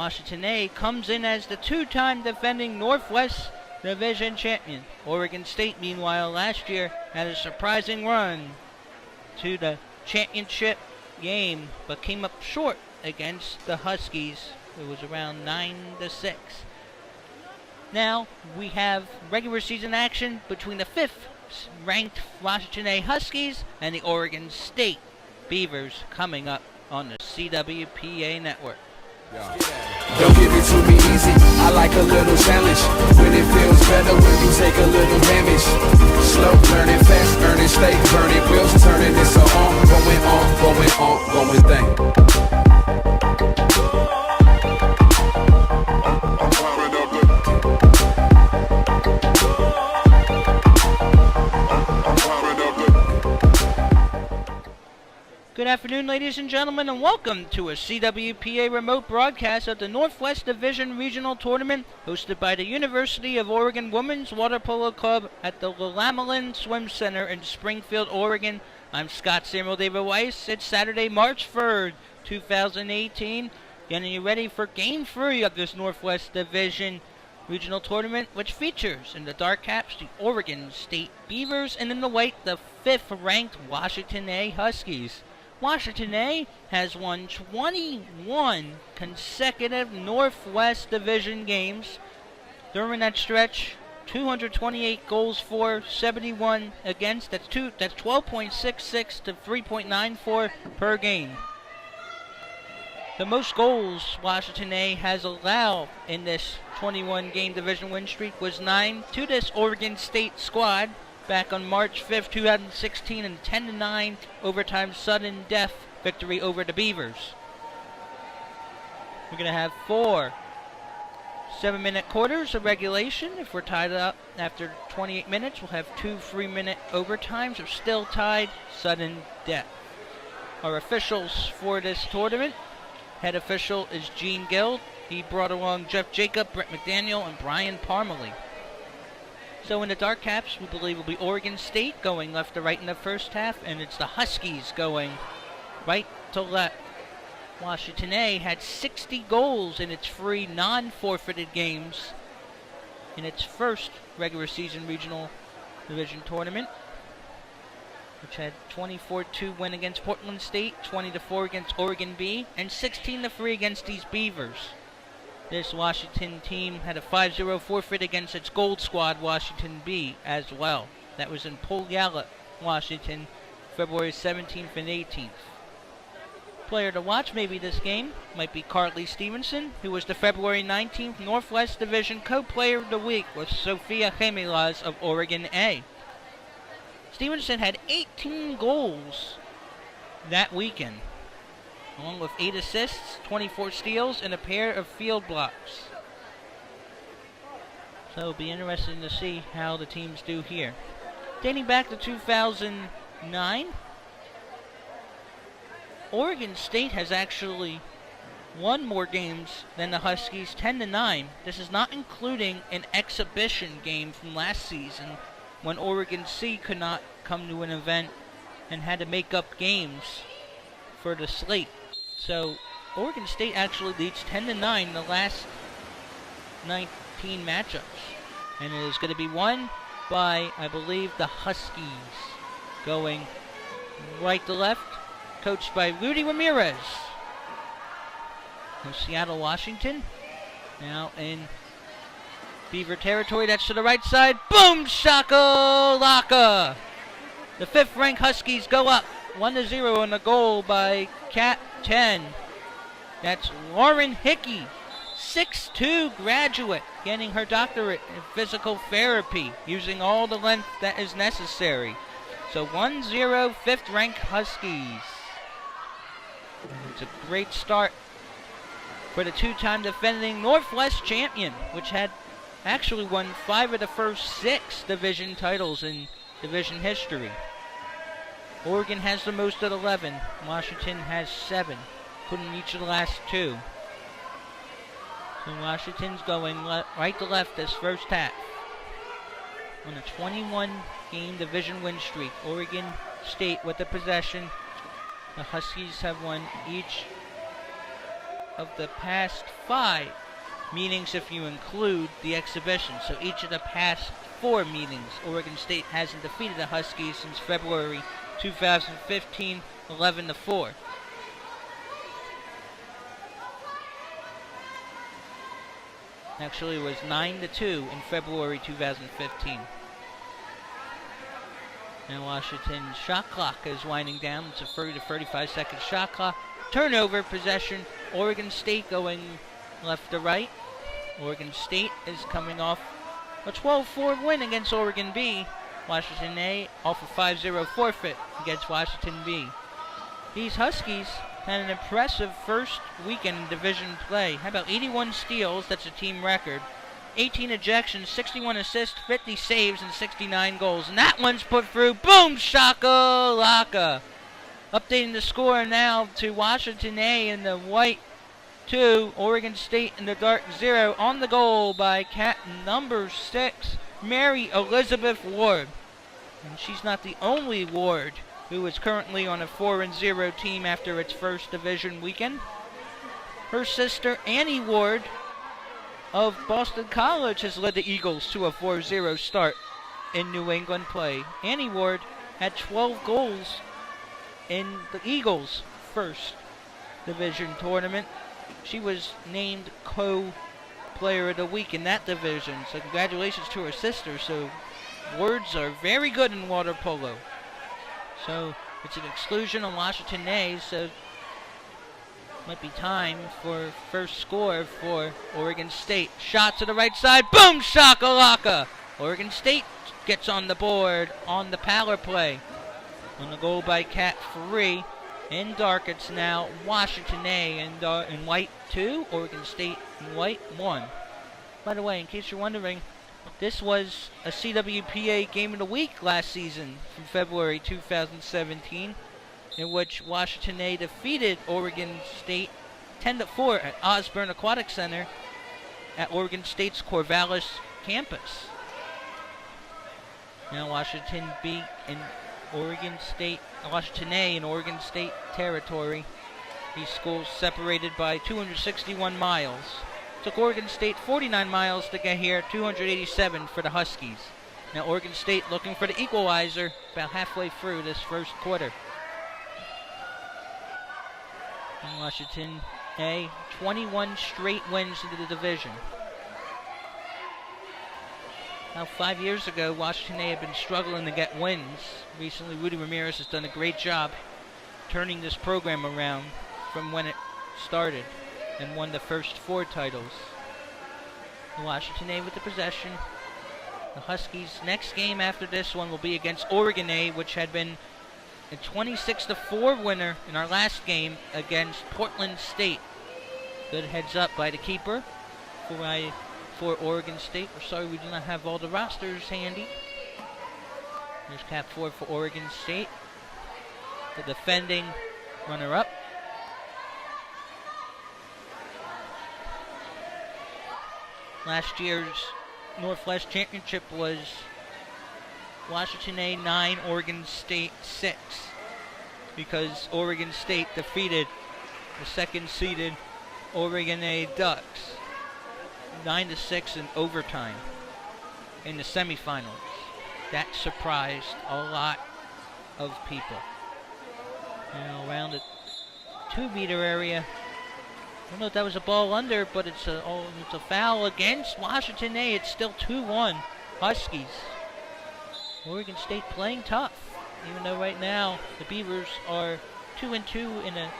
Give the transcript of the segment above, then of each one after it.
Washington A comes in as the two-time defending Northwest Division champion. Oregon State, meanwhile, last year had a surprising run to the championship game, but came up short against the Huskies. It was around 9-6. Now we have regular season action between the 5th ranked Washington A Huskies and the Oregon State Beavers coming up on the CWPA network. Don't give it to me easy, I like a little challenge. When it feels better when you take a little damage. Slow learning, fast earning, stay burning. Wheels turning, it's a going thing. Good afternoon, ladies and gentlemen, and welcome to a CWPA remote broadcast of the Northwest Division Regional Tournament hosted by the University of Oregon Women's Water Polo Club at the Willamalane Swim Center in Springfield, Oregon. I'm Scott Samuel David Weiss. It's Saturday, March 3rd, 2018, getting you ready for Game 3 of this Northwest Division Regional Tournament, which features in the dark caps the Oregon State Beavers and in the white the 5th ranked Washington A Huskies. Washington A has won 21 consecutive Northwest Division games. During that stretch, 228 goals for, 71 against. That's 12.66 to 3.94 per game. The most goals Washington A has allowed in this 21-game division win streak was 9 to this Oregon State squad back on March 5th, 2016, and 10-9 overtime sudden death victory over the Beavers. We're going to have 4 7-minute quarters of regulation. If we're tied up after 28 minutes, we'll have 2 3-minute overtimes. If still tied, sudden death. Our officials for this tournament, head official is Gene Gill. He brought along Jeff Jacob, Brett McDaniel, and Brian Parmalee. So in the dark caps, we believe will be Oregon State going left to right in the first half, and it's the Huskies going right to left. Washington A had 60 goals in its 3 non-forfeited games in its first regular season regional division tournament, which had 24-2 win against Portland State, 20-4 against Oregon B, and 16-3 against these Beavers. This Washington team had a 5-0 forfeit against its Gold Squad, Washington B, as well. That was in Polo, Washington, February 17th and 18th. Player to watch maybe this game might be Carly Stevenson, who was the February 19th Northwest Division Co-Player of the Week with Sophia Jimenez of Oregon A. Stevenson had 18 goals that weekend, along with 8 assists, 24 steals, and a pair of field blocks. So it'll be interesting to see how the teams do here. Dating back to 2009, Oregon State has actually won more games than the Huskies, 10-9. This is not including an exhibition game from last season when Oregon C could not come to an event and had to make up games for the slate. So Oregon State actually leads 10-9 the last 19 matchups. And it is going to be won by, I believe, the Huskies. Going right to left, coached by Rudy Ramirez of Seattle, Washington. Now in Beaver territory, that's to the right side. Boom! Shakalaka! The 5th ranked Huskies go up 1-0 on the goal by Cat 10. That's Lauren Hickey, 6'2" graduate, getting her doctorate in physical therapy, using all the length that is necessary. So 1-0, 5th ranked Huskies. It's a great start for the two-time defending Northwest champion, which had actually won 5 of the first 6 division titles in division history. Oregon has the most at 11. Washington has 7, including each of the last 2. So Washington's going right to left this first half. On a 21-game division win streak, Oregon State with the possession. The Huskies have won each of the past 5 meetings if you include the exhibition. So each of the past 4 meetings, Oregon State hasn't defeated the Huskies since February 2015, 11-4. Actually, it was 9-2 in February 2015. Now Washington's shot clock is winding down. It's a 30 to 35 second shot clock. Turnover, possession, Oregon State going left to right. Oregon State is coming off a 12-4 win against Oregon B. Washington A off a 5-0 forfeit against Washington B. These Huskies had an impressive first weekend in division play. How about 81 steals? That's a team record. 18 ejections, 61 assists, 50 saves, and 69 goals. And that one's put through. Boom! Shaka-laka. Updating the score now to Washington A in the white 2, Oregon State in the dark 0. On the goal by cat number 6, Mary Elizabeth Ward. And she's not the only Ward who is currently on a 4-0 team after its first division weekend. Her sister Annie Ward of Boston College has led the Eagles to a 4-0 start in New England play. Annie Ward had 12 goals in the Eagles' first division tournament. She was named co-player of the week in that division, so congratulations to her sister. So Wards are very good in water polo. So it's an exclusion on Washington A, so might be time for first score for Oregon State. Shot to the right side. Boom! Shakalaka! Oregon State gets on the board on the power play. On the goal by Cat 3. In dark, it's now Washington A in white 2. Oregon State in white 1. By the way, in case you're wondering, this was a CWPA Game of the Week last season from February 2017. In which Washington A defeated Oregon State 10-4 at Osborne Aquatic Center at Oregon State's Corvallis campus. Now Washington B in Oregon State, Washington A in Oregon State territory. These schools separated by 261 miles. Took Oregon State 49 miles to get here, 287 for the Huskies. Now Oregon State looking for the equalizer about halfway through this first quarter. Washington A, 21 straight wins into the division. Now 5 years ago, Washington A had been struggling to get wins. Recently, Rudy Ramirez has done a great job turning this program around from when it started and won the first 4 titles. Washington A with the possession. The Huskies' next game after this one will be against Oregon A, which had been a 26-4 winner in our last game against Portland State. Good heads up by the keeper for Oregon State. We're sorry we do not have all the rosters handy. There's cap 4 for Oregon State, the defending runner-up. Last year's Northwest Championship was Washington A 9, Oregon State 6, because Oregon State defeated the second-seeded Oregon A Ducks 9-6 in overtime in the semifinals. That surprised a lot of people. Now around the 2-meter area. I don't know if that was a ball under, but it's a foul against Washington A. It's still 2-1 Huskies. Oregon State playing tough, even though right now the Beavers are 2-2 in a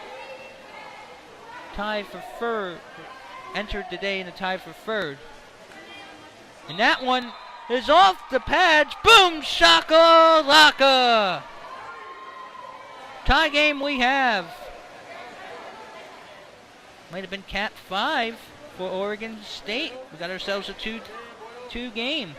tie for third. Entered today in a tie for third. And that one is off the pads. Boom! Shaka-laka! Tie game we have. Might have been Cat 5 for Oregon State. We got ourselves a 2-2 game.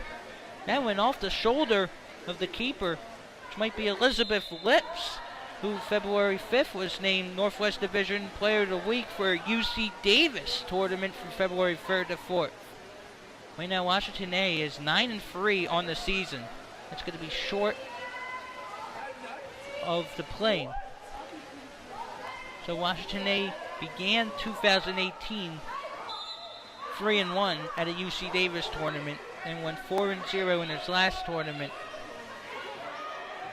That went off the shoulder of the keeper, which might be Elizabeth Lips, who February 5th was named Northwest Division Player of the Week for UC Davis tournament from February 3rd to 4th. Right now, Washington A is 9-3 on the season. That's going to be short of the plane. So Washington A began 2018 3-1 at a UC Davis tournament and went 4-0 in his last tournament.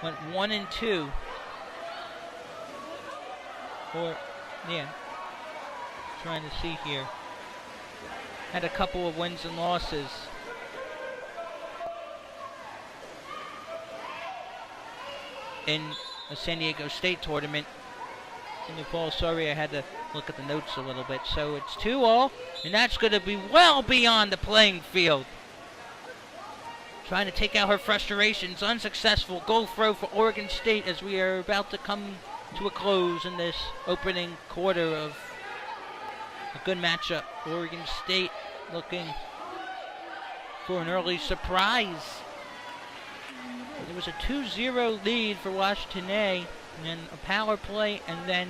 Went 1-2. Trying to see here. Had a couple of wins and losses. In a San Diego State tournament in the fall. Sorry, I had to look at the notes a little bit. So it's 2-all, and that's going to be well beyond the playing field. Trying to take out her frustrations. Unsuccessful goal throw for Oregon State as we are about to come to a close in this opening quarter of a good matchup. Oregon State looking for an early surprise. There was a 2-0 lead for Washington A, and then a power play, and then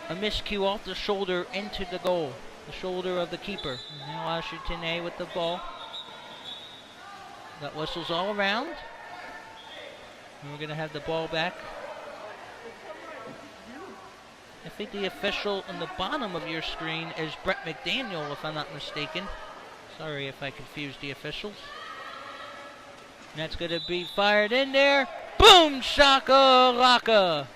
a miscue off the shoulder into the goal, the shoulder of the keeper. And now Washington A with the ball. Got whistles all around. And we're going to have the ball back. I think the official on the bottom of your screen is Brett McDaniel, if I'm not mistaken. Sorry if I confused the officials. And that's going to be fired in there. Boom! Shaka-laka!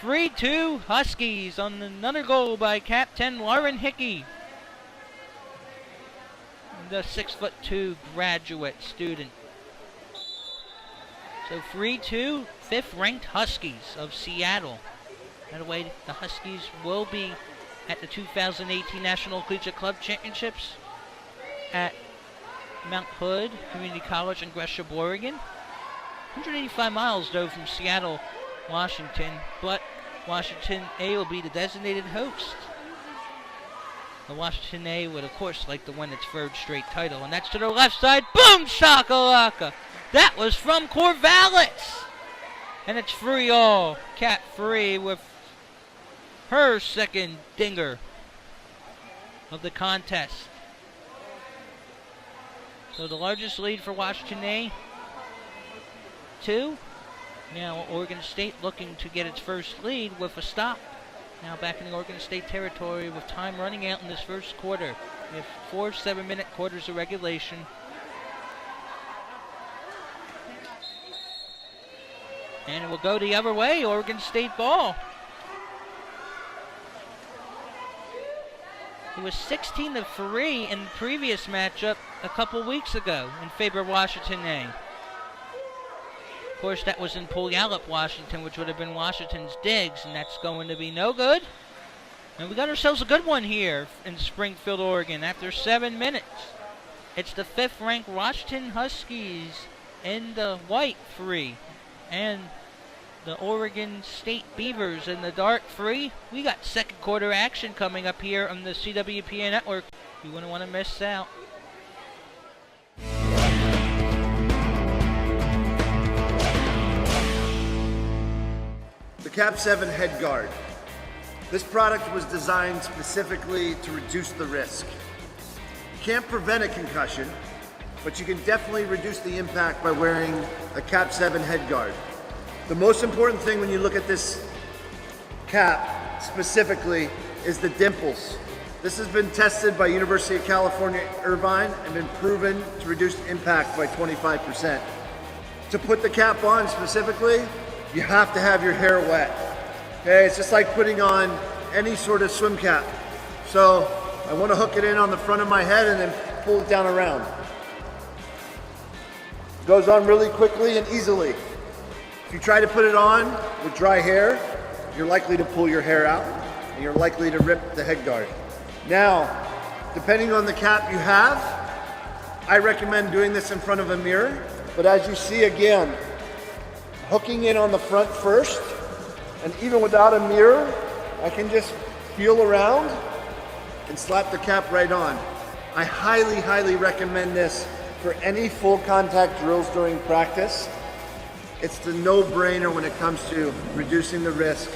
3-2 Huskies on another goal by Captain Lauren Hickey. The 6'2" graduate student. So 3-2, 5th ranked Huskies of Seattle. By the way, the Huskies will be at the 2018 National Collegiate Club Championships at Mount Hood Community College in Gresham, Oregon. 185 miles, though, from Seattle, Washington, but Washington A will be the designated host. The Washington A would, of course, like to win its 3rd straight title, and that's to the left side. Boom! Shakalaka! That was from Corvallis! And it's 3-all. Cat Free with her 2nd dinger of the contest. So the largest lead for Washington A, 2. Now Oregon State looking to get its first lead with a stop. Now back in the Oregon State territory with time running out in this first quarter. We have 4 7-minute quarters of regulation. And it will go the other way, Oregon State ball. It was 16-3 in the previous matchup a couple weeks ago in favor of Washington A. Of course, that was in Puyallup, Washington, which would have been Washington's digs, and that's going to be no good. And we got ourselves a good one here in Springfield, Oregon, after 7 minutes. It's the 5th-ranked Washington Huskies in the white 3, and the Oregon State Beavers in the dark 3. We got second quarter action coming up here on the CWPA network. You wouldn't want to miss out. The Cap 7 head guard. This product was designed specifically to reduce the risk. You can't prevent a concussion, but you can definitely reduce the impact by wearing a Cap 7 head guard. The most important thing when you look at this cap specifically is the dimples. This has been tested by University of California, Irvine, and been proven to reduce impact by 25%. To put the cap on specifically, you have to have your hair wet. Okay, it's just like putting on any sort of swim cap. So I want to hook it in on the front of my head and then pull it down around. It goes on really quickly and easily. If you try to put it on with dry hair, you're likely to pull your hair out and you're likely to rip the head guard. Now, depending on the cap you have, I recommend doing this in front of a mirror. But as you see again, hooking in on the front first, and even without a mirror, I can just feel around and slap the cap right on. I highly, highly recommend this for any full contact drills during practice. It's the no-brainer when it comes to reducing the risk.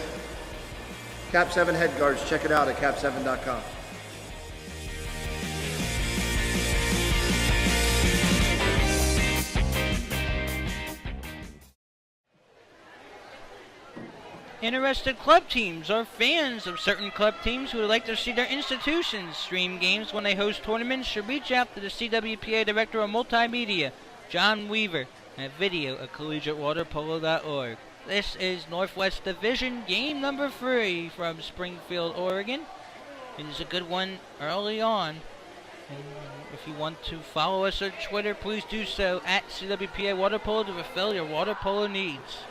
Cap 7 head guards, check it out at cap7.com. Interested club teams or fans of certain club teams who would like to see their institutions stream games when they host tournaments should reach out to the CWPA Director of Multimedia, John Weaver, at video@collegiatewaterpolo.org. This is Northwest Division game number 3 from Springfield, Oregon. It is a good one early on. And if you want to follow us on Twitter, please do so at CWPA Waterpolo to fulfill your water polo needs.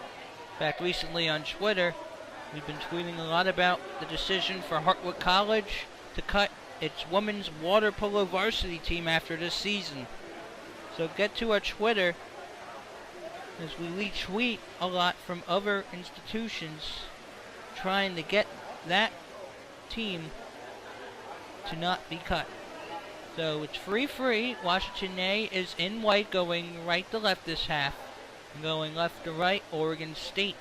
In fact, recently on Twitter, we've been tweeting a lot about the decision for Hartwood College to cut its women's water polo varsity team after this season. So get to our Twitter, as we retweet a lot from other institutions trying to get that team to not be cut. So it's free. Washington A is in white, going right to left this half. Going left to right, Oregon State.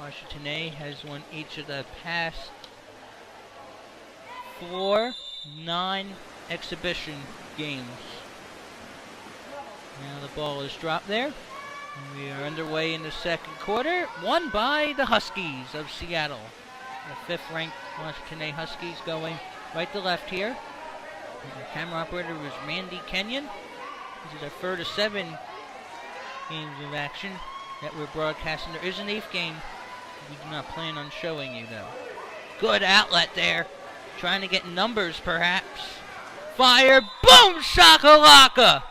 Washington A has won each of the past 4 non-exhibition games. Now the ball is dropped there. And we are underway in the second quarter, won by the Huskies of Seattle. The 5th-ranked Washington A Huskies going right to left here. And the camera operator is Randy Kenyon. This is our 3rd of 7 games of action that we're broadcasting. There is an 8th game we do not plan on showing you, though. Good outlet there. Trying to get numbers, perhaps. Fire. Boom! Shakalaka!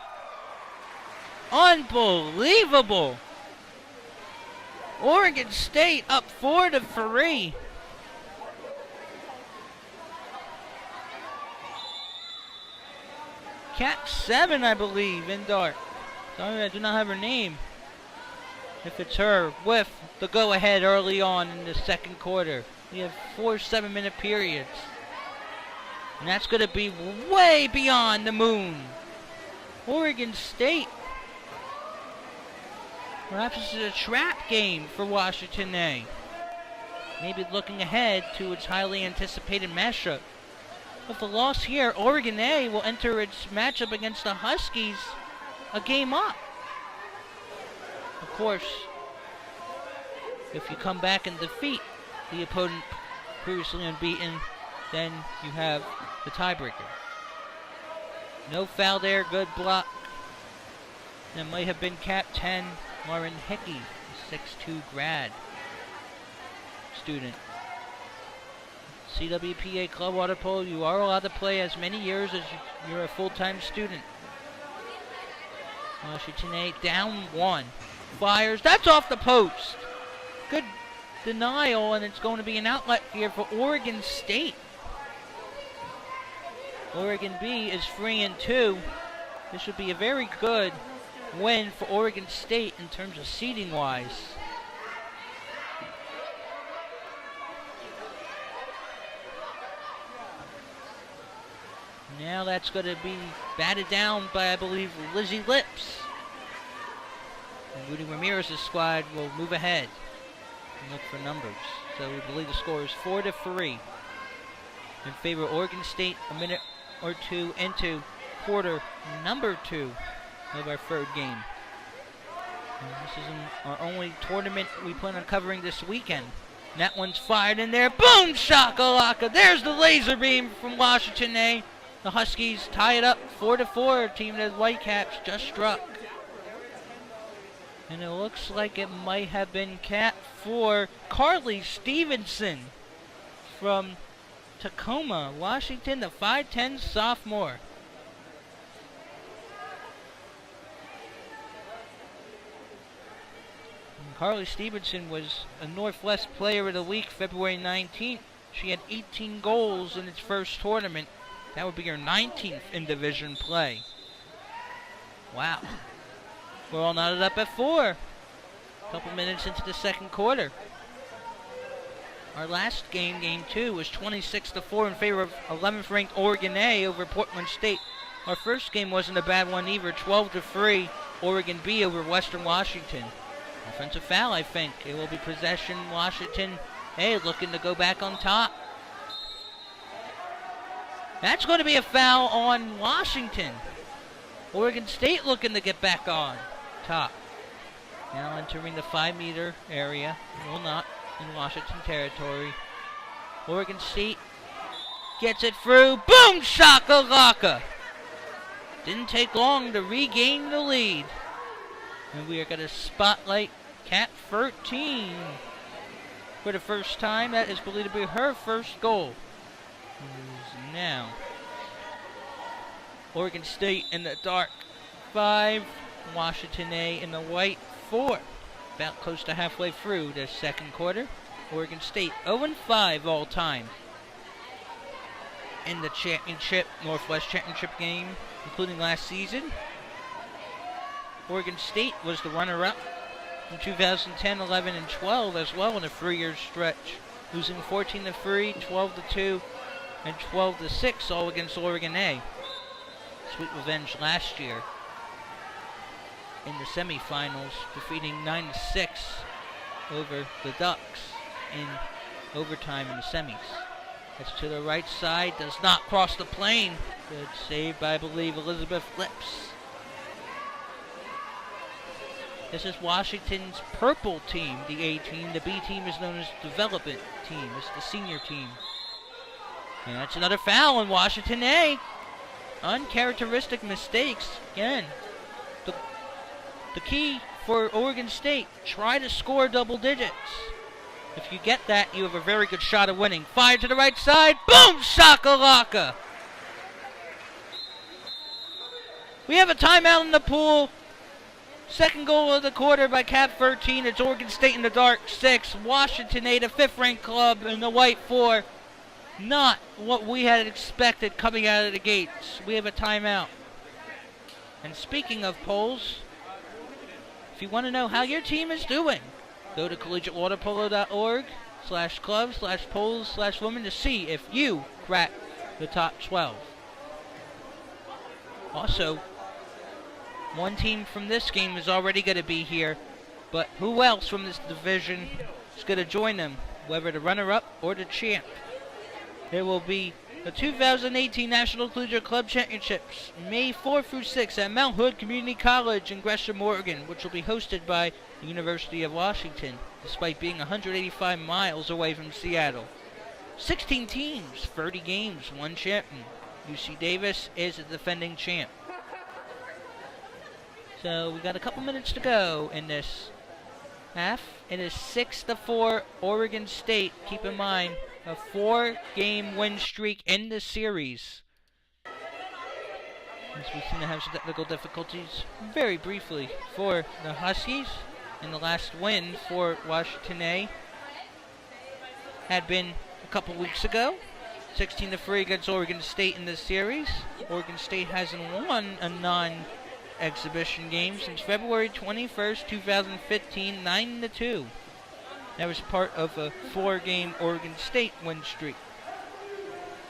Unbelievable! Oregon State up 4-3. Cat 7, I believe, in dart. Sorry, I do not have her name. If it's her, with the go-ahead early on in the second quarter. We have 4 7-minute periods. And that's going to be way beyond the moon. Oregon State. Perhaps this is a trap game for Washington A. Maybe looking ahead to its highly anticipated matchup. With the loss here, Oregon A will enter its matchup against the Huskies a game up. Of course, if you come back and defeat the opponent previously unbeaten, then you have the tiebreaker. No foul there, good block. That might have been Cap 10, Lauren Hickey, 6'2" grad student. CWPA Club Water Polo, you are allowed to play as many years as you're a full-time student. Washington A down 1. Fires. That's off the post. Good denial, and it's going to be an outlet here for Oregon State. Oregon B is 3-2. This would be a very good win for Oregon State in terms of seeding-wise. Now that's going to be batted down by, I believe, Lizzie Lips. And Rudy Ramirez's squad will move ahead and look for numbers. So we believe the score is 4-3 in favor of Oregon State, a minute or two into quarter number 2 of our 3rd game. And this is our only tournament we plan on covering this weekend. And that one's fired in there. Boom! Shakalaka! There's the laser beam from Washington A. The Huskies tie it up 4-4. Team that Whitecaps just struck. And it looks like it might have been Cat 4, Carly Stevenson from Tacoma, Washington, the 5'10" sophomore. And Carly Stevenson was a Northwest Player of the Week February 19th. She had 18 goals in its first tournament. That would be her 19th in division play. Wow. We're all knotted up at 4. A couple minutes into the second quarter. Our last game, game 2, was 26-4 in favor of 11th-ranked Oregon A over Portland State. Our first game wasn't a bad one either, 12-3 Oregon B over Western Washington. Offensive foul, I think. It will be possession Washington A looking to go back on top. That's going to be a foul on Washington. Oregon State looking to get back on top. Now entering the 5-meter area. Will not in Washington territory. Oregon State gets it through. Boom! Shakalaka! Didn't take long to regain the lead. And we are going to spotlight Cat 13 for the first time. That is believed to be her first goal. Now, Oregon State in the dark 5, Washington A in the white 4. About close to halfway through the second quarter. Oregon State 0-5 all time in the championship, Northwest Championship game, including last season. Oregon State was the runner-up in 2010, 11, and 12 as well in a 3-year stretch, losing 14-3, 12-2, and 12-6, all against Oregon A. Sweet revenge last year in the semifinals, defeating 9-6 over the Ducks in overtime in the semis. That's to the right side, does not cross the plane. Good save by, I believe, Elizabeth Lips. This is Washington's purple team, the A team. The B team is known as development team. It's the senior team. And that's another foul in Washington A. Uncharacteristic mistakes. Again, the key for Oregon State, try to score double digits. If you get that, you have a very good shot of winning. Fire to the right side. Boom! Shakalaka! We have a timeout in the pool. Second goal of the quarter by Cap 13. It's Oregon State in the dark 6. Washington A, the 5th-ranked club, in the white 4. Not what we had expected coming out of the gates. We have a timeout. And speaking of polls, if you want to know how your team is doing, go to collegiatewaterpolo.org/club/polls/women to see if you crack the top 12. Also, one team from this game is already going to be here, but who else from this division is going to join them, whether the runner-up or the champ? There will be the 2018 National Collegiate Club Championships, May 4 through 6 at Mount Hood Community College in Gresham, Oregon, which will be hosted by the University of Washington, despite being 185 miles away from Seattle. 16 teams, 30 games, 1 champion. UC Davis is the defending champ. So we got a couple minutes to go in this half. It is 6-4 Oregon State. Keep in mind, a 4-game win streak in the series. As we seem to have some technical difficulties very briefly for the Huskies. And the last win for Washington A had been a couple weeks ago. 16-3 against Oregon State in this series. Oregon State hasn't won a non-exhibition game since February 21st, 2015, 9-2. That was part of a 4-game Oregon State win streak.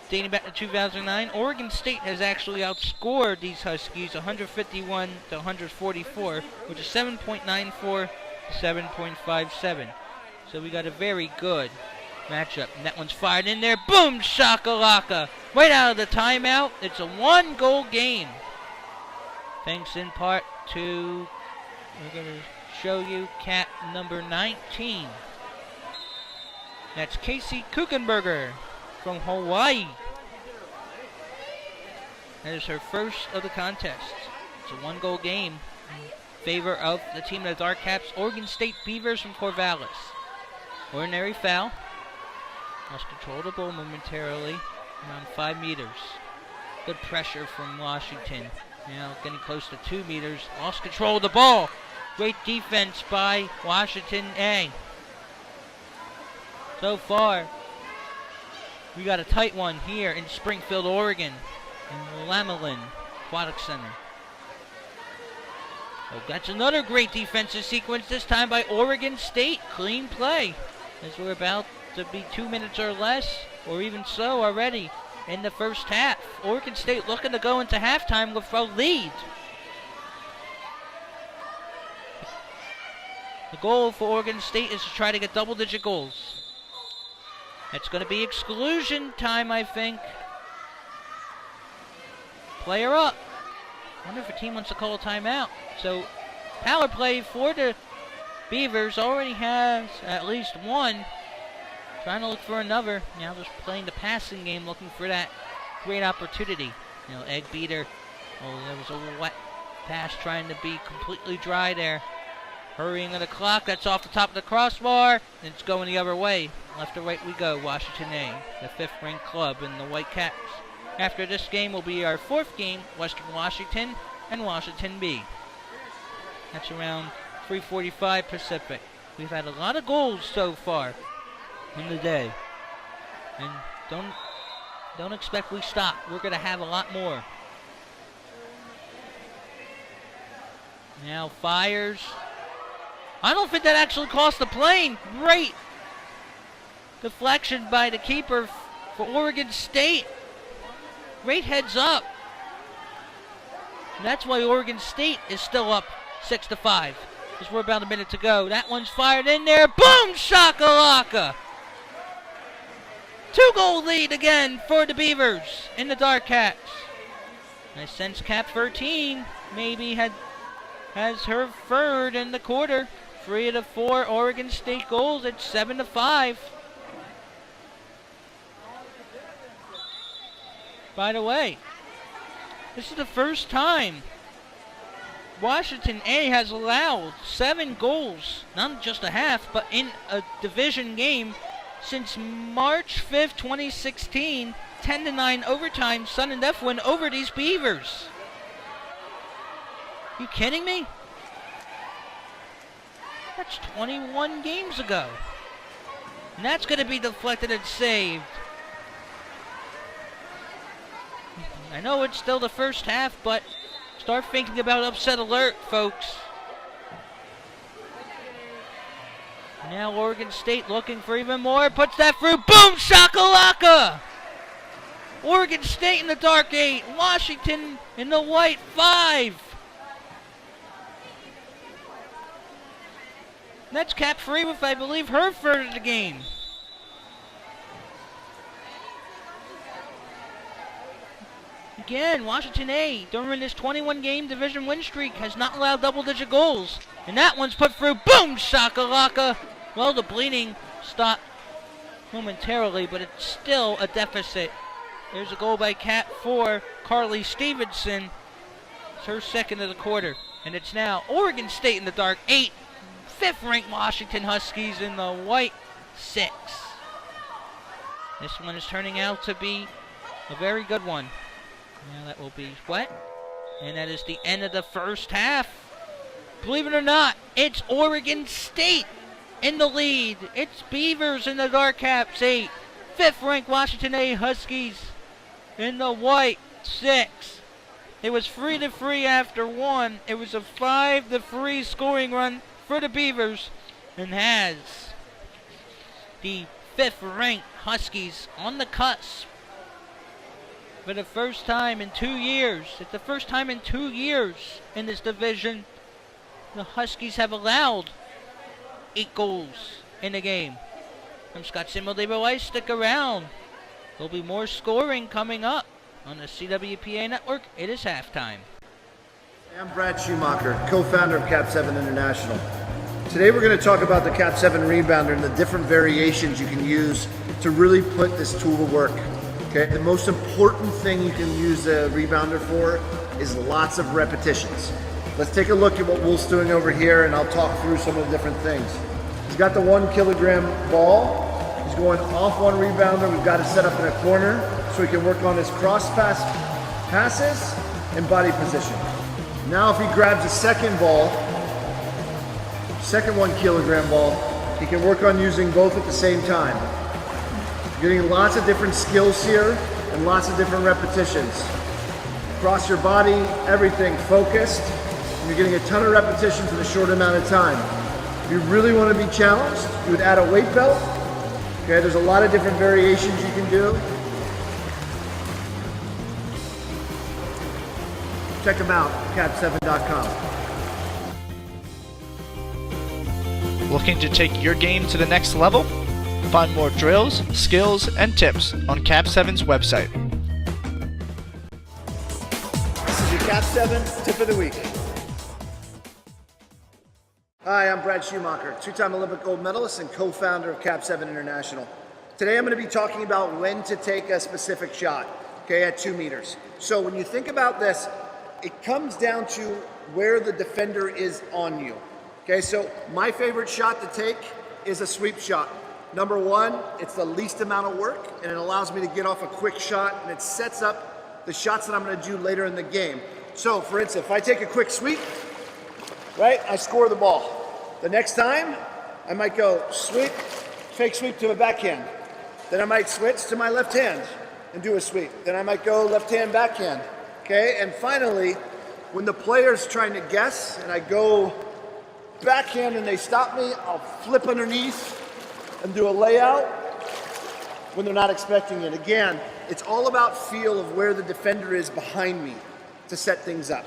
Dating back to 2009, Oregon State has actually outscored these Huskies 151-144, which is 7.94 to 7.57. So we got a very good matchup. And that one's fired in there. Boom! Shakalaka! Right out of the timeout. It's a 1-goal game. Thanks in part to, we're going to show you cat number 19. That's Casey Kuchenberger from Hawaii. That is her first of the contest. It's a 1-goal game in favor of the team of the Dark Caps, Oregon State Beavers from Corvallis. Ordinary foul. Lost control of the ball momentarily, around 5 meters. Good pressure from Washington. Now getting close to 2 meters. Lost control of the ball. Great defense by Washington A. So far, we got a tight one here in Springfield, Oregon, in Willamalane Aquatic Center. Oh, that's another great defensive sequence, this time by Oregon State. Clean play, as we're about to be 2 minutes or less, or even so already, in the first half. Oregon State looking to go into halftime with a lead. The goal for Oregon State is to try to get double-digit goals. It's going to be exclusion time, I think. Player up. I wonder if a team wants to call a timeout. So, power play for the Beavers already has at least one. Trying to look for another. Now just playing the passing game, looking for that great opportunity. Egg beater. Oh, there was a little wet pass trying to be completely dry there. Hurrying of the clock. That's off the top of the crossbar. It's going the other way. Left to right we go. Washington A, the 5th ranked club in the White Caps. After this game will be our 4th game, Western Washington and Washington B. That's around 3:45 Pacific. We've had a lot of goals so far in the day. And don't expect we stop. We're going to have a lot more. Now fires. I don't think that actually cost the plane. Great deflection by the keeper for Oregon State. Great heads up. And that's why Oregon State is still up 6-5. Because we're about a minute to go. That one's fired in there. Boom! Shakalaka! 2-goal lead again for the Beavers in the Dark Cats. I sense Cap 13 maybe has her third in the quarter. 3 of the 4 Oregon State goals. It's 7-5. By the way, this is the first time Washington A has allowed 7 goals, not just a half, but in a division game since March 5th, 2016, 10-9 overtime, sudden death win over these Beavers. You kidding me? That's 21 games ago. And that's going to be deflected and saved. I know it's still the first half, but start thinking about upset alert, folks. Now Oregon State looking for even more. Puts that through. Boom! Shakalaka! Oregon State in the dark 8. Washington in the white 5. That's Cap 3 with, I believe, her third of the game. Again, Washington A, during this 21-game division win streak, has not allowed double-digit goals. And that one's put through. Boom! Shakalaka! Well, the bleeding stopped momentarily, but it's still a deficit. There's a goal by Cap 4, Carly Stevenson. It's her second of the quarter. And it's now Oregon State in the dark 8. 5th-ranked Washington Huskies in the white 6. This one is turning out to be a very good one. Now that will be wet. And that is the end of the first half. Believe it or not, it's Oregon State in the lead. It's Beavers in the Dark Caps 8. 5th-ranked Washington A Huskies in the white 6. It was 3-3 after 1. It was a 5-3 scoring run for the Beavers, and has the 5th-ranked Huskies on the cusp for the first time in 2 years. It's the first time in 2 years in this division the Huskies have allowed 8 goals in a game. I'm Scott Simmel. Stick around. There'll be more scoring coming up on the CWPA network. It is halftime. I'm Brad Schumacher, co-founder of Cap 7 International. Today we're going to talk about the Cap 7 Rebounder and the different variations you can use to really put this tool to work. Okay, the most important thing you can use the rebounder for is lots of repetitions. Let's take a look at what Wolf's doing over here, and I'll talk through some of the different things. He's got the 1 kilogram ball. He's going off one rebounder. We've got it set up in a corner so he can work on his cross pass passes and body position. Now if he grabs a second ball, second 1 kilogram ball, he can work on using both at the same time. Getting lots of different skills here and lots of different repetitions. Across your body, everything focused, and you're getting a ton of repetitions in a short amount of time. If you really want to be challenged, you would add a weight belt. Okay, there's a lot of different variations you can do. Check them out, cap7.com. Looking to take your game to the next level? Find more drills, skills, and tips on Cap 7's website. This is your Cap 7 tip of the week. Hi, I'm Brad Schumacher, two-time Olympic gold medalist and co-founder of Cap 7 International. Today I'm going to be talking about when to take a specific shot, okay, at 2 meters. So when you think about this, it comes down to where the defender is on you. Okay, so my favorite shot to take is a sweep shot. Number one, it's the least amount of work, and it allows me to get off a quick shot, and it sets up the shots that I'm going to do later in the game. So, for instance, if I take a quick sweep, right, I score the ball. The next time, I might go sweep, fake sweep to a backhand. Then I might switch to my left hand and do a sweep. Then I might go left hand, backhand. Okay, and finally, when the player's trying to guess and I go backhand and they stop me, I'll flip underneath and do a layout when they're not expecting it. Again, it's all about feel of where the defender is behind me to set things up.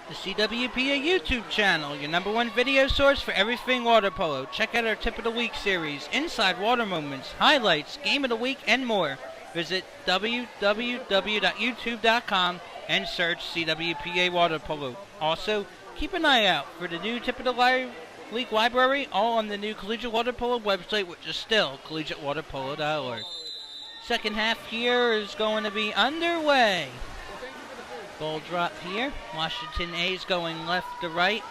The CWPA YouTube channel, your #1 video source for everything water polo. Check out our Tip of the Week series, Inside Water Moments, Highlights, Game of the Week, and more. Visit www.youtube.com and search CWPA Water Polo. Also, keep an eye out for the new Tip of the Week library, all on the new Collegiate Water Polo website, which is still collegiatewaterpolo.org. Second half here is going to be underway. Ball drop here. Washington A is going left to right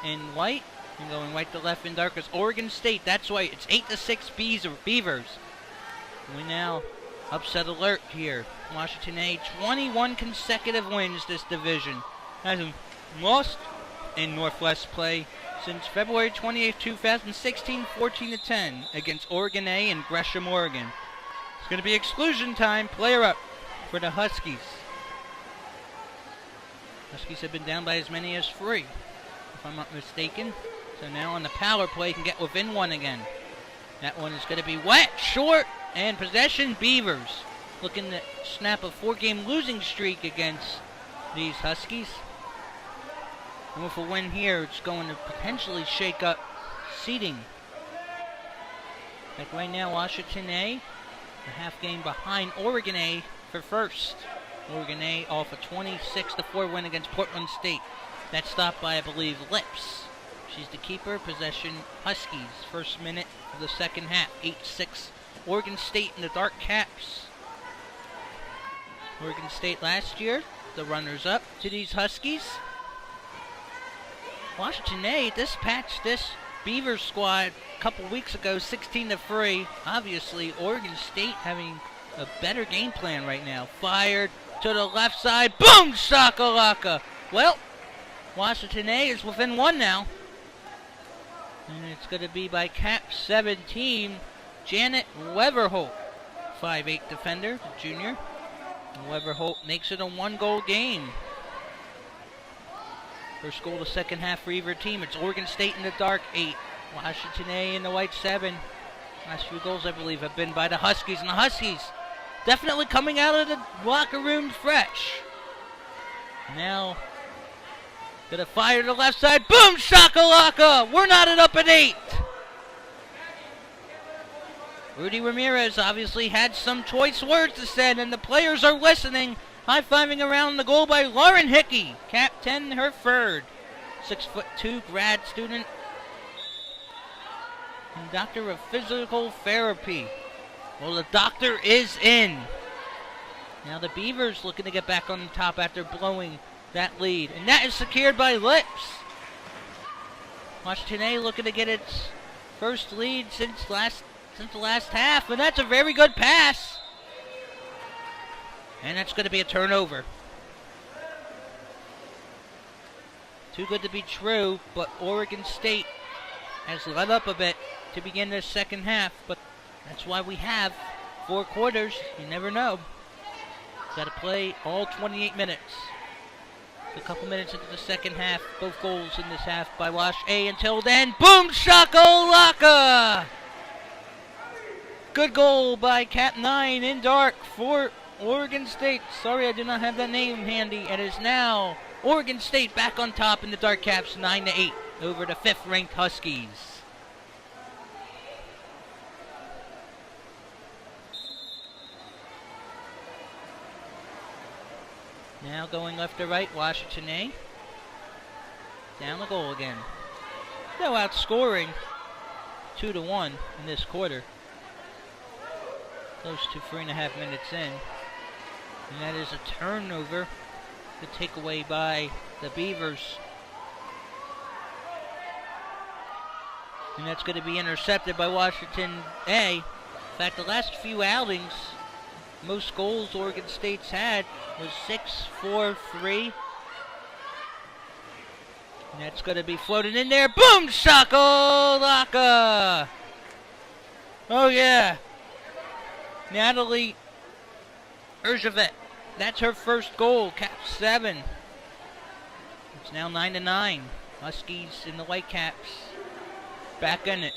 in white, and going right to left in dark is Oregon State. That's white. It's 8-6 Beavers. We now upset alert here. Washington A, 21 consecutive wins this division. Hasn't lost in Northwest play since February 28, 2016, 14-10 against Oregon A in Gresham, Oregon. It's going to be exclusion time. Player up for the Huskies. Huskies have been down by as many as 3, if I'm not mistaken. So now on the power play, can get within 1 again. That one is going to be wet, short, and possession Beavers. Looking to snap a 4-game losing streak against these Huskies. And with a win here, it's going to potentially shake up seeding. Like right now, Washington A, a half game behind Oregon A for first. Oregon A off a 26-4 win against Portland State. That's stopped by, I believe, Lips. She's the keeper. Possession Huskies. First minute of the second half. 8-6 Oregon State in the Dark Caps. Oregon State last year, the runners-up to these Huskies. Washington A, this Beaver squad a couple weeks ago, 16-3. Obviously, Oregon State having a better game plan right now. Fired to the left side. Boom! Shakalaka! Well, Washington A is within 1 now. And it's going to be by Cap 17, Janet Weverholt. 5'8" defender, junior. And Weverholt makes it a 1-goal game. First goal of the second half for either team. It's Oregon State in the dark 8. Washington A in the white 7. Last few goals, I believe, have been by the Huskies. And the Huskies definitely coming out of the locker room fresh. Now, gonna fire to the left side. Boom! Shakalaka! We're knotted up at 8. Rudy Ramirez obviously had some choice words to say, and the players are listening. High-fiving around the goal by Lauren Hickey. Cap 10, her third. 6'2" grad student and doctor of physical therapy. Well, the doctor is in. Now the Beavers looking to get back on top after blowing that lead. And that is secured by Lips. Washington A looking to get its first lead since the last half. And that's a very good pass. And that's going to be a turnover. Too good to be true, but Oregon State has let up a bit to begin this second half. But that's why we have 4 quarters. You never know. Got to play all 28 minutes. A couple minutes into the second half. Both goals in this half by Wash A. Until then, boom shakalaka! Good goal by Cap 9 in dark for Oregon State. Sorry, I do not have that name handy. It is now Oregon State back on top in the Dark Caps, 9-8 over the 5th-ranked Huskies. Now going left to right, Washington A. Down the goal again. No outscoring 2-1 in this quarter. Close to 3.5 minutes in. And that is a turnover. The takeaway by the Beavers. And that's going to be intercepted by Washington A. In fact, the last few outings, most goals Oregon State's had was 6-4-3. And that's going to be floated in there. Boom! Shakalaka! Oh, yeah. Natalie Erjavet. That's her first goal. Cap 7. It's now 9-9. Huskies in the Whitecaps. Back in it.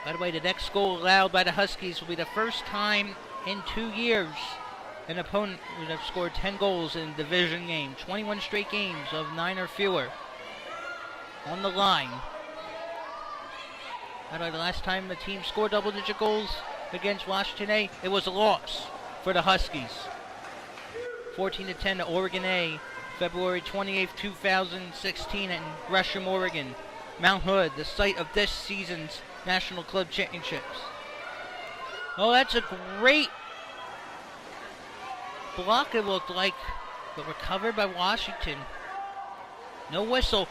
By the way, the next goal allowed by the Huskies will be the first time in 2 years an opponent would have scored 10 goals in a division game. 21 straight games of 9 or fewer on the line. By the way, the last time the team scored double-digit goals against Washington A, it was a loss for the Huskies. 14-10 to Oregon A, February 28, 2016 in Gresham, Oregon. Mount Hood, the site of this season's National Club Championships. Oh, that's a great block it looked like, but recovered by Washington. No whistle.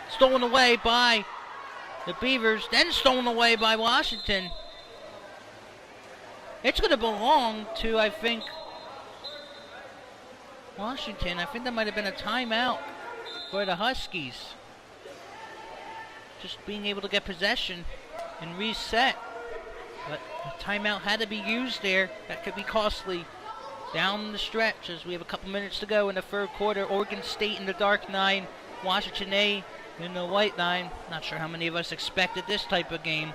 Stolen away by the Beavers, then stolen away by Washington. It's going to belong to, I think, Washington. I think that might have been a timeout for the Huskies. Just being able to get possession and reset. But a timeout had to be used there. That could be costly down the stretch as we have a couple minutes to go in the third quarter. Oregon State in the dark 9, Washington A in the white 9. Not sure how many of us expected this type of game.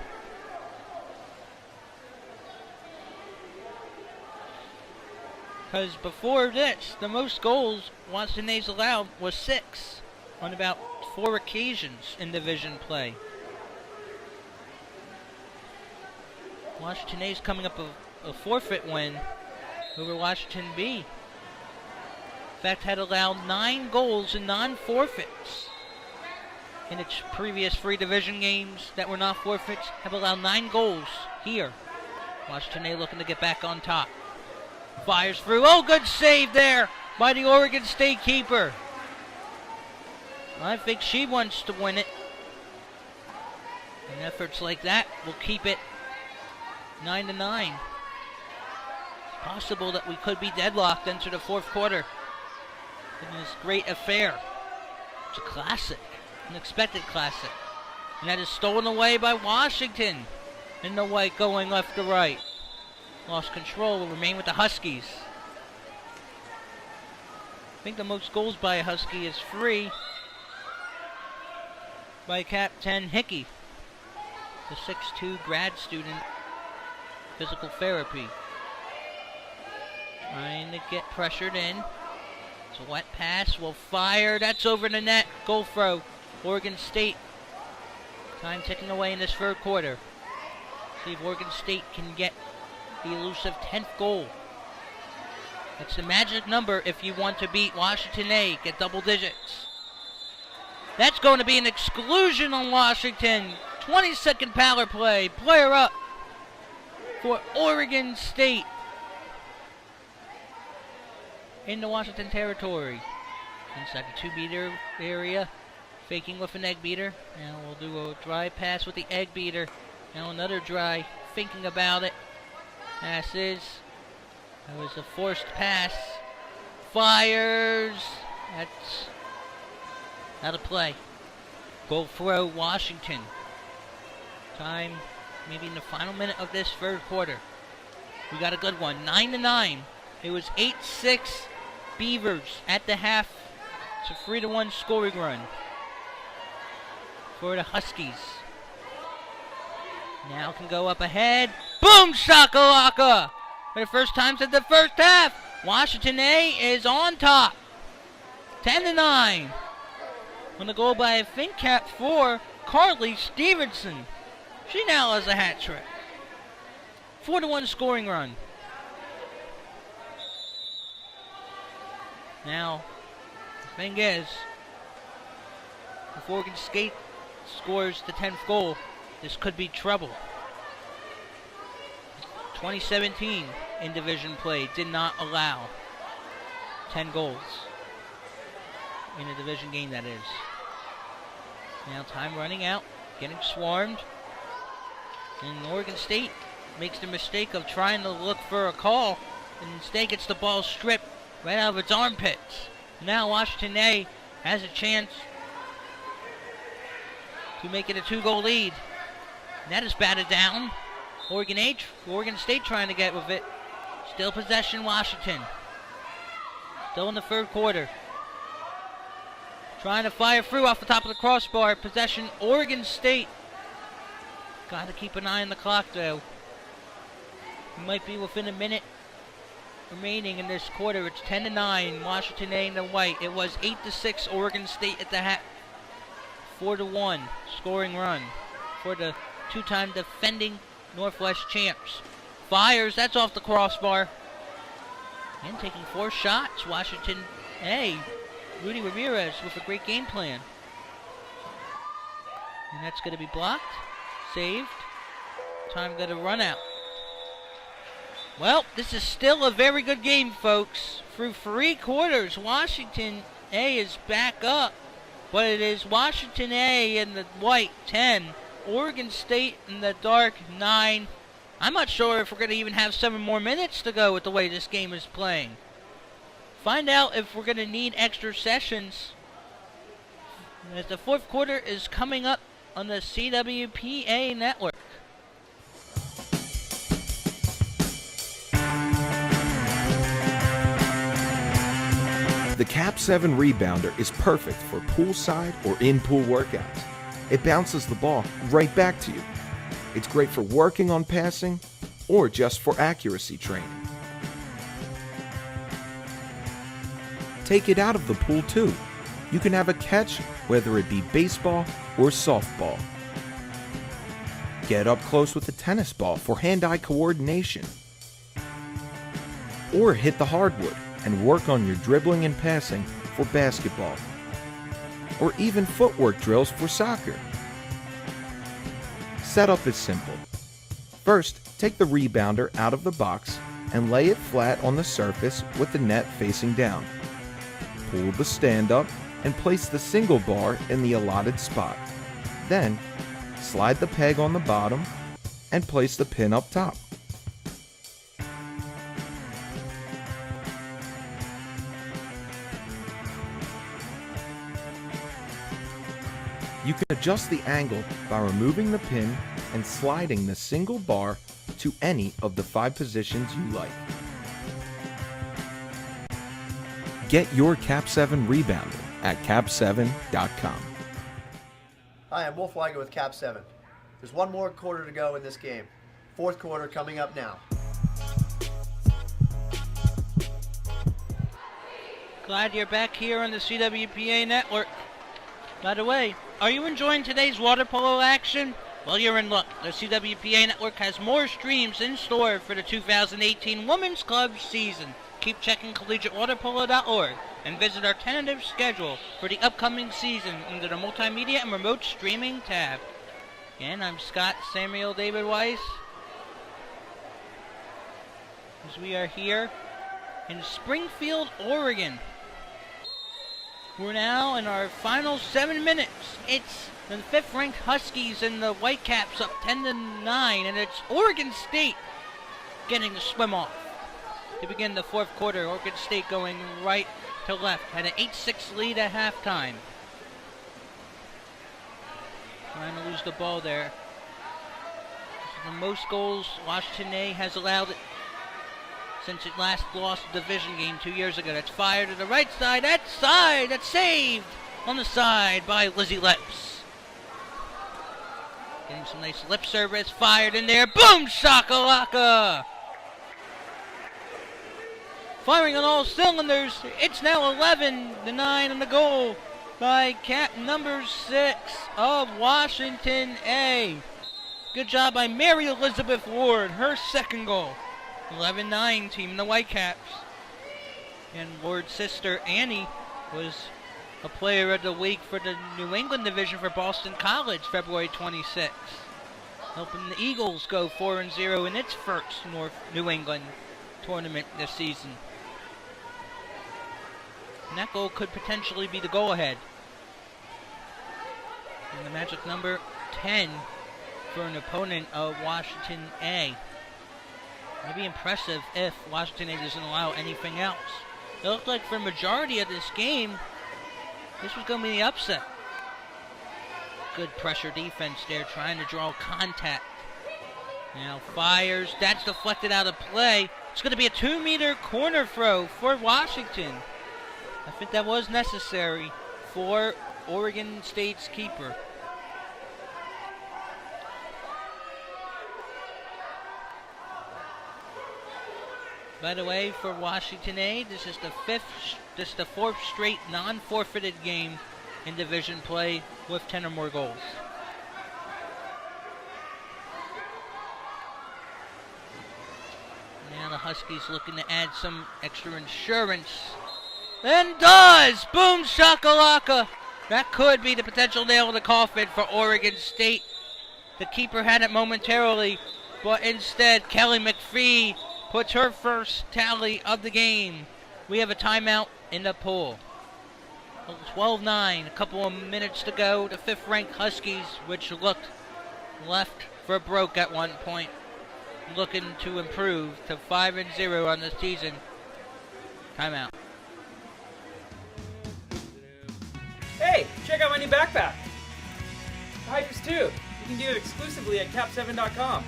Because before this, the most goals Washington A's allowed was 6 on about 4 occasions in division play. Washington A's coming up a forfeit win over Washington B. In fact, had allowed 9 goals in non-forfeits in its previous 3 division games that were not forfeits. Have allowed 9 goals here. Washington A looking to get back on top. Fires through. Oh, good save there by the Oregon State keeper. I think she wants to win it. And efforts like that will keep it 9-9. It's possible that we could be deadlocked into the fourth quarter in this great affair. It's a classic, an expected classic. And that is stolen away by Washington in the white going left to right. Lost control, will remain with the Huskies. I think the most goals by a Husky is 3 by Cap 10 Hickey, the 6'2 grad student, physical therapy. Trying to get pressured in. It's a wet pass, will fire, that's over the net. Goal throw, Oregon State. Time ticking away in this third quarter. See if Oregon State can get the elusive 10th goal. That's the magic number if you want to beat Washington A, get double digits. That's going to be an exclusion on Washington. 20-second power play. Player up for Oregon State in the Washington territory. Inside the 2-meter area. Faking with an egg beater. Now we'll do a dry pass with the egg beater. Now another dry. Thinking about it. Passes. That was a forced pass. Fires. That's out of play. Goal throw, Washington. Time maybe in the final minute of this third quarter. We got a good one. 9-9. It was 8-6 Beavers at the half. It's a 3-1 scoring run for the Huskies. Now can go up ahead. Boom shakalaka! For the first time since the first half, Washington A is on top. 10-9. On the goal by FinCap 4, Carly Stevenson. She now has a hat trick. 4-1 scoring run. Now, the thing is, if Oregon State scores the 10th goal, this could be trouble. 2017 in division play did not allow 10 goals. In a division game, that is. Now time running out, getting swarmed. And Oregon State makes the mistake of trying to look for a call, and instead gets the ball stripped right out of its armpits. Now Washington A has a chance to make it a 2-goal lead. And that is batted down. Oregon State trying to get with it. Still possession Washington. Still in the third quarter. Trying to fire through off the top of the crossbar. Possession Oregon State. Got to keep an eye on the clock though. We might be within a minute remaining in this quarter. It's 10-9. Washington A in the white. It was 8-6 Oregon State at the half. 4-1 scoring run for the two-time defending Northwest champs. Fires. That's off the crossbar. And taking 4 shots. Washington A. Rudy Ramirez with a great game plan. And that's going to be blocked. Saved. Time going to run out. Well, this is still a very good game, folks. Through 3 quarters, Washington A is back up. But it is Washington A in the white, 10. Oregon State in the dark, 9. I'm not sure if we're going to even have 7 more minutes to go with the way this game is playing. Find out if we're going to need extra sessions, as the 4th quarter is coming up on the CWPA network. The Cap 7 Rebounder is perfect for poolside or in-pool workouts. It bounces the ball right back to you. It's great for working on passing or just for accuracy training. Take it out of the pool too. You can have a catch, whether it be baseball or softball. Get up close with a tennis ball for hand-eye coordination. Or hit the hardwood and work on your dribbling and passing for basketball. Or even footwork drills for soccer. Setup is simple. First, take the rebounder out of the box and lay it flat on the surface with the net facing down. Pull the stand up and place the single bar in the allotted spot. Then, slide the peg on the bottom and place the pin up top. You can adjust the angle by removing the pin and sliding the single bar to any of the 5 positions you like. Get your Cap 7 Rebounder at cap7.com. Hi, I'm Wolf Weiger with Cap 7. There's 1 more quarter to go in this game. 4th quarter coming up now. Glad you're back here on the CWPA network. By the way, are you enjoying today's water polo action? Well, you're in luck. The CWPA network has more streams in store for the 2018 Women's Club season. Keep checking collegiatewaterpolo.org and visit our tentative schedule for the upcoming season under the Multimedia and Remote Streaming tab. Again, I'm Scott Samuel David Weiss, as we are here in Springfield, Oregon. We're now in our final 7 minutes. It's the 5th-ranked Huskies and the Whitecaps up 10-9, and it's Oregon State getting the swim off to begin the 4th quarter. Oregon State going right to left, had an 8-6 lead at halftime. Trying to lose the ball there. This is the most goals Washington A has allowed since it last lost a division game 2 years ago. That's fired to the right side. That's saved on the side by Lizzie Lips. Getting some nice lip service. Fired in there. Boom shakalaka! Firing on all cylinders. It's now 11-9 on the goal by cap number 6 of Washington A. Good job by Mary Elizabeth Ward. Her second goal. 11-9 team in the Whitecaps. And Ward's sister Annie was a player of the week for the New England division for Boston College, February 26th. Helping the Eagles go 4-0 in its first New England tournament this season. And that goal could potentially be the go-ahead. And the magic number 10 for an opponent of Washington A. It'd be impressive if Washington A doesn't allow anything else. It looked like for the majority of this game, this was going to be the upset. Good pressure defense there, trying to draw contact. Now fires, that's deflected out of play. It's going to be a 2-meter corner throw for Washington. I think that was necessary for Oregon State's keeper. By the way, for Washington A, this is the fourth straight non-forfeited game in division play with 10 or more goals. Now the Huskies looking to add some extra insurance. And does! Boom shakalaka! That could be the potential nail in the coffin for Oregon State. The keeper had it momentarily, but instead Kelly McPhee puts her first tally of the game. We have a timeout in the pool. 12-9, a couple of minutes to go. The fifth-ranked Huskies, which looked left for broke at one point, looking to improve to 5-0 on the season. Timeout. Hey, check out my new backpack. For hikers too. You can do it exclusively at cap7.com.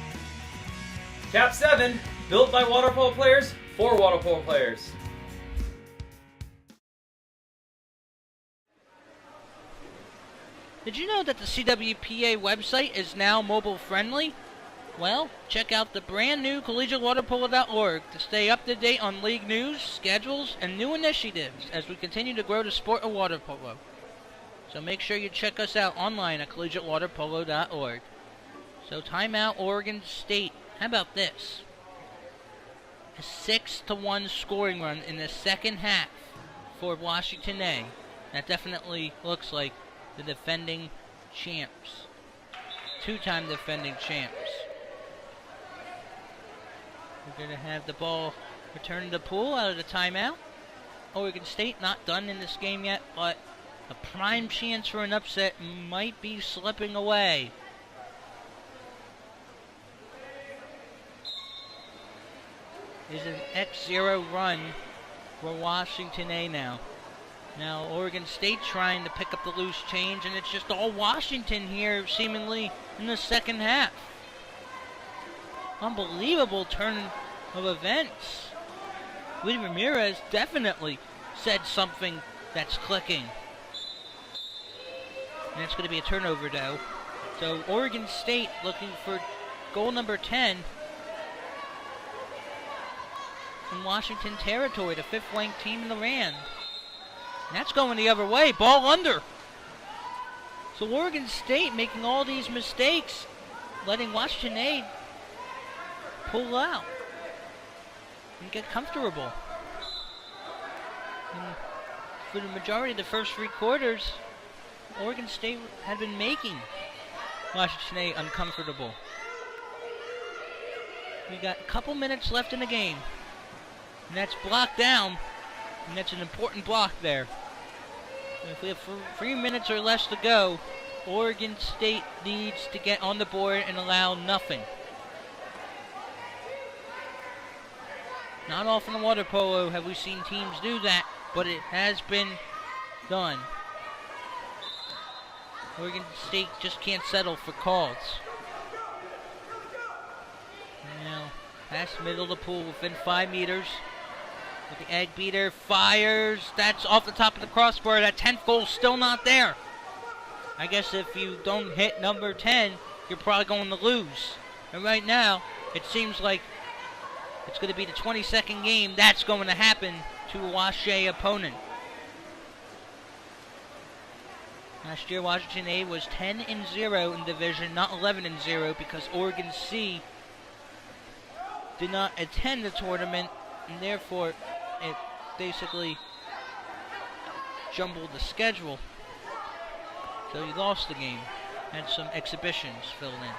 Cap 7, built by water polo players for water polo players. Did you know that the CWPA website is now mobile friendly? Well, check out the brand new collegiatewaterpolo.org to stay up to date on league news, schedules, and new initiatives as we continue to grow the sport of water polo. So make sure you check us out online at collegiatewaterpolo.org. So timeout Oregon State. How about this? A 6-1 scoring run in the second half for Washington A. That definitely looks like the defending champs. Two-time defending champs. We're going to have the ball return to the pool out of the timeout. Oregon State not done in this game yet, but a prime chance for an upset might be slipping away. Is an X0 run for Washington A now. Now Oregon State trying to pick up the loose change, and it's just all Washington here seemingly in the second half. Unbelievable turn of events. Lee Ramirez definitely said something that's clicking. And it's going to be a turnover though. So Oregon State looking for goal number 10 in Washington territory, the fifth-ranked team in the land. And that's going the other way, ball under. So Oregon State making all these mistakes, letting Washington A pull out and get comfortable. And for the majority of the first three quarters, Oregon State had been making Washington A uncomfortable. We got a couple minutes left in the game. And that's blocked down. And that's an important block there. And if we have 3 minutes or less to go, Oregon State needs to get on the board and allow nothing. Not often in water polo have we seen teams do that, but it has been done. Oregon State just can't settle for calls. Now, Past the middle of the pool within 5 meters. With the egg beater, fires. That's off the top of the crossbar. That 10th goal still not there. I guess if you don't hit number 10, you're probably going to lose. And right now, it seems like it's going to be the 22nd game that's going to happen to a Washay opponent. Last year, Washington A was 10-0 in division, not 11-0, because Oregon C did not attend the tournament, and therefore it basically jumbled the schedule. So he lost the game. Had some exhibitions filled in.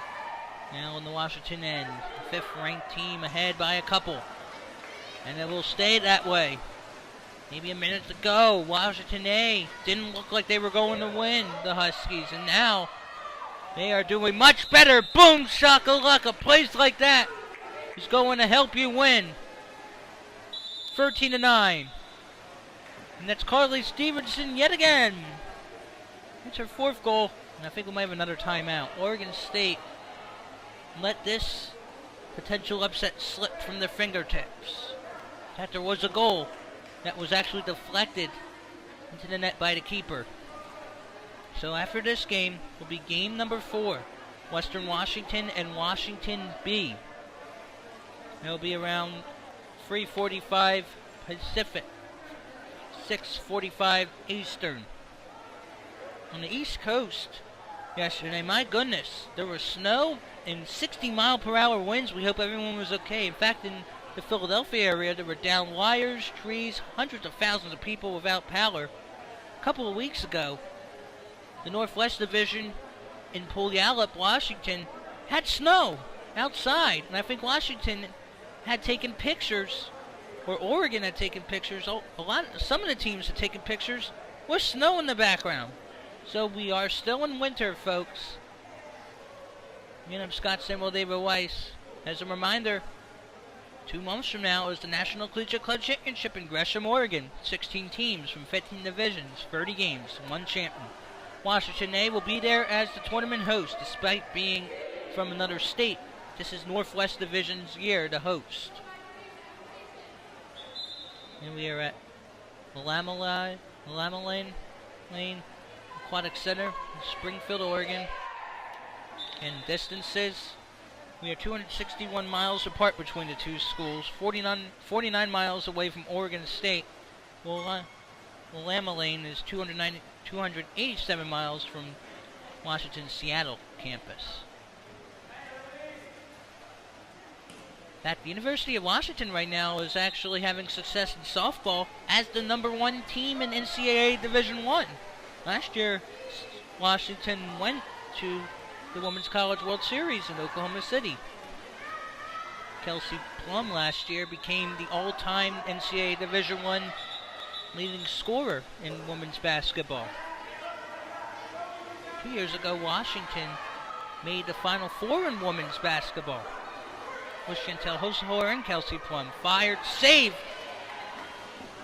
Now on the Washington end, the 5th ranked team ahead by a couple. And it will stay that way. Maybe a minute to go. Washington A didn't look like they were going to win, the Huskies. And now they are doing much better. Boom, shakalaka. Plays like that is going to help you win. 13-9. And that's Carly Stevenson yet again. That's her 4th goal. And I think we might have another timeout. Oregon State let this potential upset slip from their fingertips. That there was a goal that was actually deflected into the net by the keeper. So after this game will be game number 4. Western Washington and Washington B. It'll be around 3:45 Pacific, 6:45 Eastern. On the East Coast yesterday, my goodness, there was snow and 60-mile-per-hour winds. We hope everyone was okay. In fact, in the Philadelphia area, there were down wires, trees, hundreds of thousands of people without power. A couple of weeks ago, the Northwest Division in Puyallup, Washington, had snow outside. And I think Washington had taken pictures, or Oregon had taken pictures. Some of the teams had taken pictures with snow in the background. So we are still in winter, folks. I'm Scott Samuel David Weiss. As a reminder, 2 months from now is the National Collegiate Club Championship in Gresham, Oregon. 16 teams from 15 divisions, 30 games, 1 champion. Washington A will be there as the tournament host, despite being from another state. This is Northwest Division's year to host. And we are at Willamalane Aquatic Center in Springfield, Oregon. In distances, we are 261 miles apart between the two schools, 49 miles away from Oregon State. Willamalane is 287 miles from Washington's Seattle campus. The University of Washington right now is actually having success in softball as the #1 team in NCAA Division I. Last year, Washington went to the Women's College World Series in Oklahoma City. Kelsey Plum last year became the all-time NCAA Division I leading scorer in women's basketball. 2 years ago, Washington made the Final Four in women's basketball with Chantel Hosenhoer and Kelsey Plum. Fired, saved.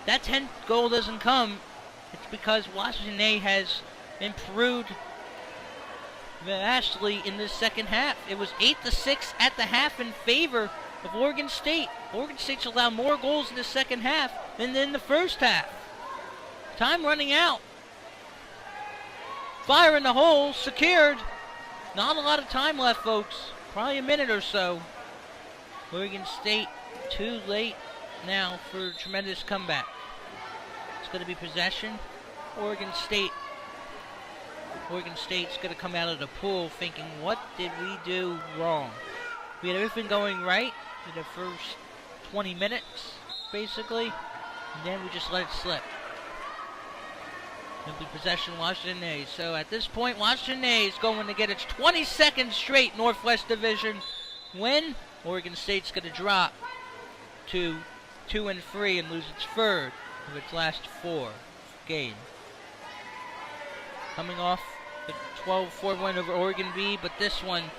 That 10th goal doesn't come. It's because Washington A has improved vastly in the second half. It was 8-6 at the half in favor of Oregon State. Oregon State's allowed more goals in the second half than in the first half. Time running out. Fire in the hole, secured. Not a lot of time left, folks. Probably a minute or so. Oregon State too late now for a tremendous comeback. It's going to be possession. Oregon State's going to come out of the pool thinking, what did we do wrong? We had everything going right in the first 20 minutes, basically, and then we just let it slip. It'll be possession Washington A. So at this point, Washington A is going to get its 22nd straight Northwest Division win. Oregon State's going to drop to 2-3 and lose its third of its last 4 games. Coming off the 12-4 win over Oregon B, but this one,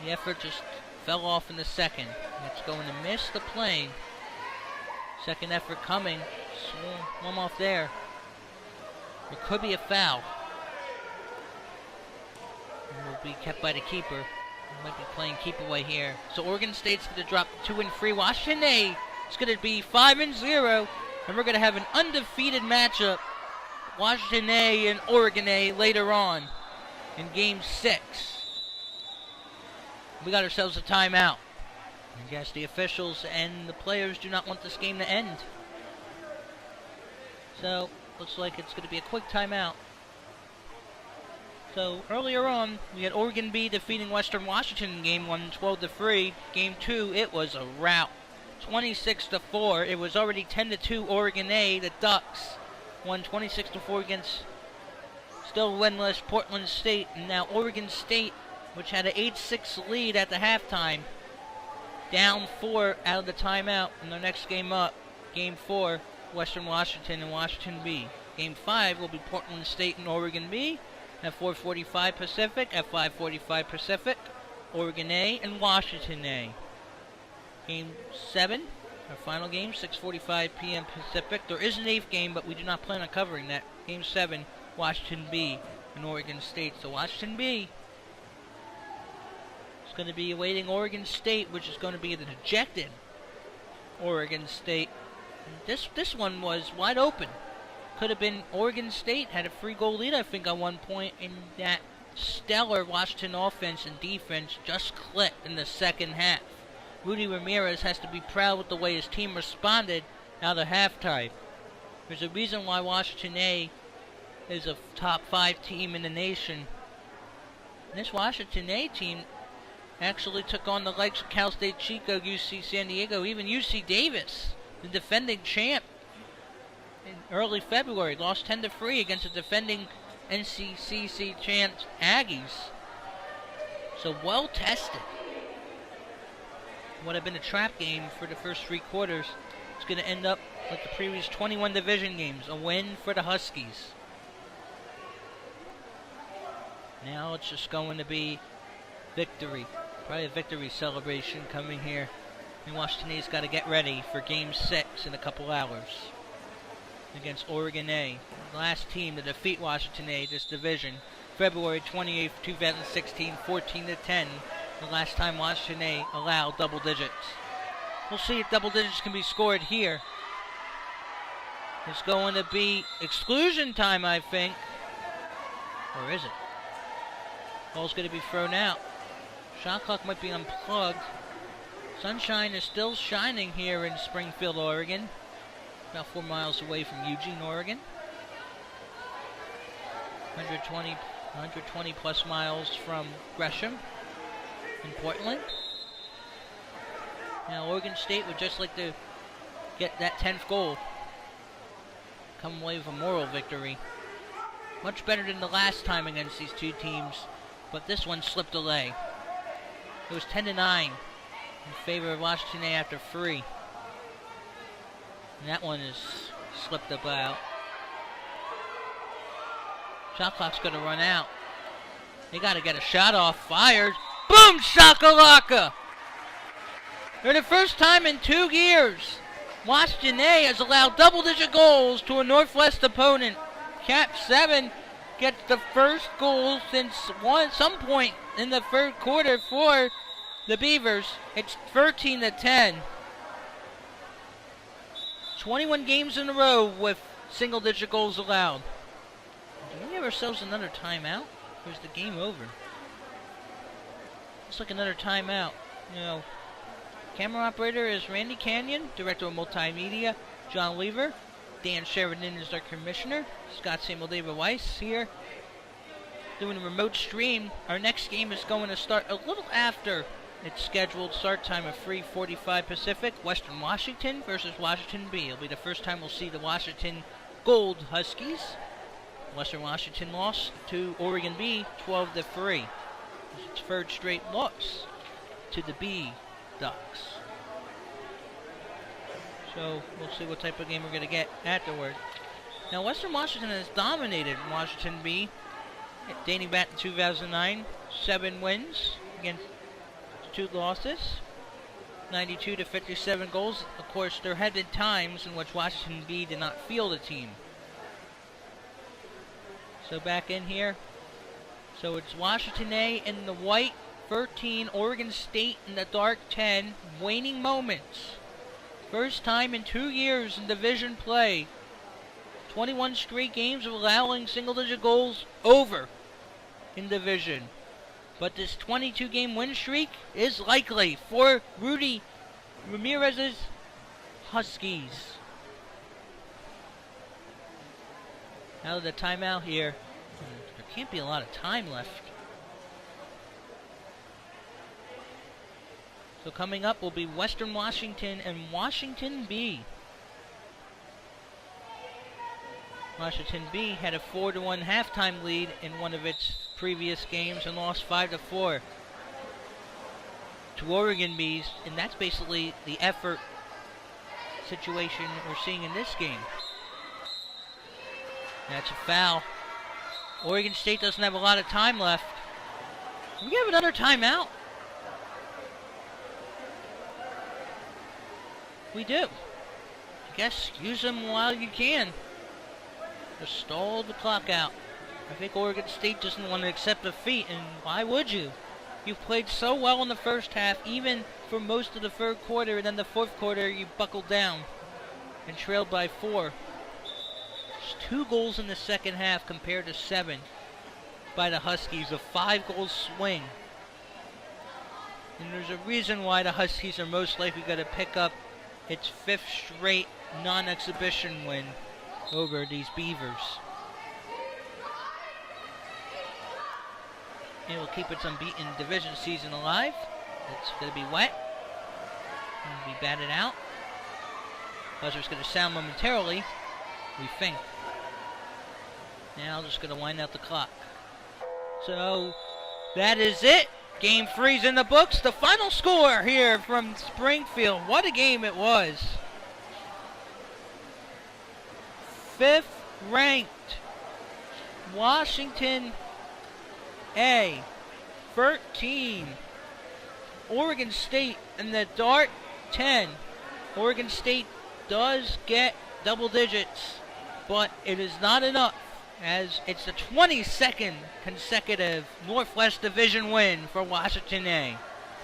the effort just fell off in the second. It's going to miss the plane. Second effort coming. One off there. It could be a foul. And will be kept by the keeper. Might be playing keep away here. So Oregon State's going to drop 2-3. Washington A is going to be 5-0. And we're going to have an undefeated matchup. Washington A and Oregon A later on in Game 6. We got ourselves a timeout. I guess the officials and the players do not want this game to end. So, looks like it's going to be a quick timeout. So, earlier on, we had Oregon B defeating Western Washington in Game 1, 12-3. Game 2, it was a rout. 26-4. It was already 10-2 Oregon A. The Ducks won 26-4 against still winless Portland State. And now Oregon State, which had an 8-6 lead at the halftime, down 4 out of the timeout in their next game up. Game 4, Western Washington and Washington B. Game 5 will be Portland State and Oregon B at 4:45 Pacific. At 5:45 Pacific, Oregon A and Washington A. Game 7, our final game, 6:45 p.m. Pacific. There is an 8th game, but we do not plan on covering that. Game 7, Washington B and Oregon State. So Washington B is going to be awaiting Oregon State, which is going to be the dejected Oregon State. And this one was wide open. Could have been Oregon State, had a 3-goal lead, I think, at one point, and that stellar Washington offense and defense just clicked in the second half. Rudy Ramirez has to be proud with the way his team responded out of halftime. There's a reason why Washington A is a top 5 team in the nation. And this Washington A team actually took on the likes of Cal State Chico, UC San Diego, even UC Davis, the defending champ, in early February. Lost 10-3 against the defending NCCC champ Aggies. So well tested. Would have been a trap game for the first 3 quarters. It's going to end up like the previous 21 division games, a win for the Huskies. Now it's just going to be victory. Probably a victory celebration coming here. And Washington A's got to get ready for Game 6 in a couple hours against Oregon A. The last team to defeat Washington A this division, February 28th, 2016, 14-10. The last time Washington A allowed double digits. We'll see if double digits can be scored here. It's going to be exclusion time, I think. Or is it? Ball's going to be thrown out. Shot clock might be unplugged. Sunshine is still shining here in Springfield, Oregon. About 4 miles away from Eugene, Oregon. 120 plus miles from Gresham in Portland. Now Oregon State would just like to get that 10th goal. Come away with a moral victory. Much better than the last time against these two teams, but this one slipped away. It was 10-9 in favor of Washington A after 3. And that one is slipped about. Shot clock's going to run out. They got to get a shot off. Fired. Boom! Shakalaka! For the first time in 2 years, Washington A has allowed double-digit goals to a Northwest opponent. Cap 7 gets the first goal since some point in the third quarter for the Beavers. It's 13-10. 21 games in a row with single-digit goals allowed. Do we have ourselves another timeout? Or is the game over? Looks like another timeout. You know, camera operator is Randy Canyon, director of multimedia, John Weaver. Dan Sheridan is our commissioner. Scott Samuel David Weiss here doing a remote stream. Our next game is going to start a little after its scheduled start time of 3:45 Pacific. Western Washington versus Washington B. It'll be the first time we'll see the Washington Gold Huskies. Western Washington lost to Oregon B 12-3. It's its third straight loss to the B Ducks. So we'll see what type of game we're going to get afterward. Now Western Washington has dominated Washington B dating back to 2009. 7 wins against 2 losses. 92-57 goals. Of course, there have been times in which Washington B did not field a team. So back in here. So it's Washington A in the white 13, Oregon State in the dark 10, waning moments. First time in 2 years in division play. 21 straight games of allowing single-digit goals over in division. But this 22-game win streak is likely for Rudy Ramirez's Huskies. Out of the timeout here. There can't be a lot of time left. So coming up will be Western Washington and Washington B. Washington B had a 4-1 halftime lead in one of its previous games and lost 5-4 to Oregon Bees, and that's basically the effort situation we're seeing in this game. That's a foul. Oregon State doesn't have a lot of time left. We have another timeout. We do. I guess use them while you can. Just stall the clock out. I think Oregon State doesn't want to accept defeat, and why would you? You've played so well in the first half, even for most of the third quarter, and then the fourth quarter you buckled down and trailed by 4. There's 2 goals in the second half compared to 7 by the Huskies, a 5-goal swing. And there's a reason why the Huskies are most likely going to pick up its 5th straight non-exhibition win over these Beavers. It will keep its unbeaten division season alive. It's going to be wet. It'll be batted out. Buzzer's going to sound momentarily, we think. Now just going to wind out the clock. So that is it. Game 3's in the books. The final score here from Springfield. What a game it was. 5th ranked Washington A, 13. Oregon State in the dark 10. Oregon State does get double digits, but it is not enough, as it's the 22nd consecutive Northwest Division win for Washington A.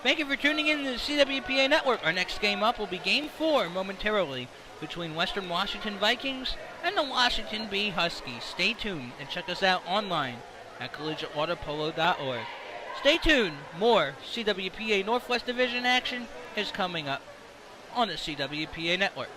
Thank you for tuning in to the CWPA Network. Our next game up will be Game 4 momentarily between Western Washington Vikings and the Washington B Huskies. Stay tuned and check us out online at collegiatewaterpolo.org. Stay tuned. More CWPA Northwest Division action is coming up on the CWPA Network.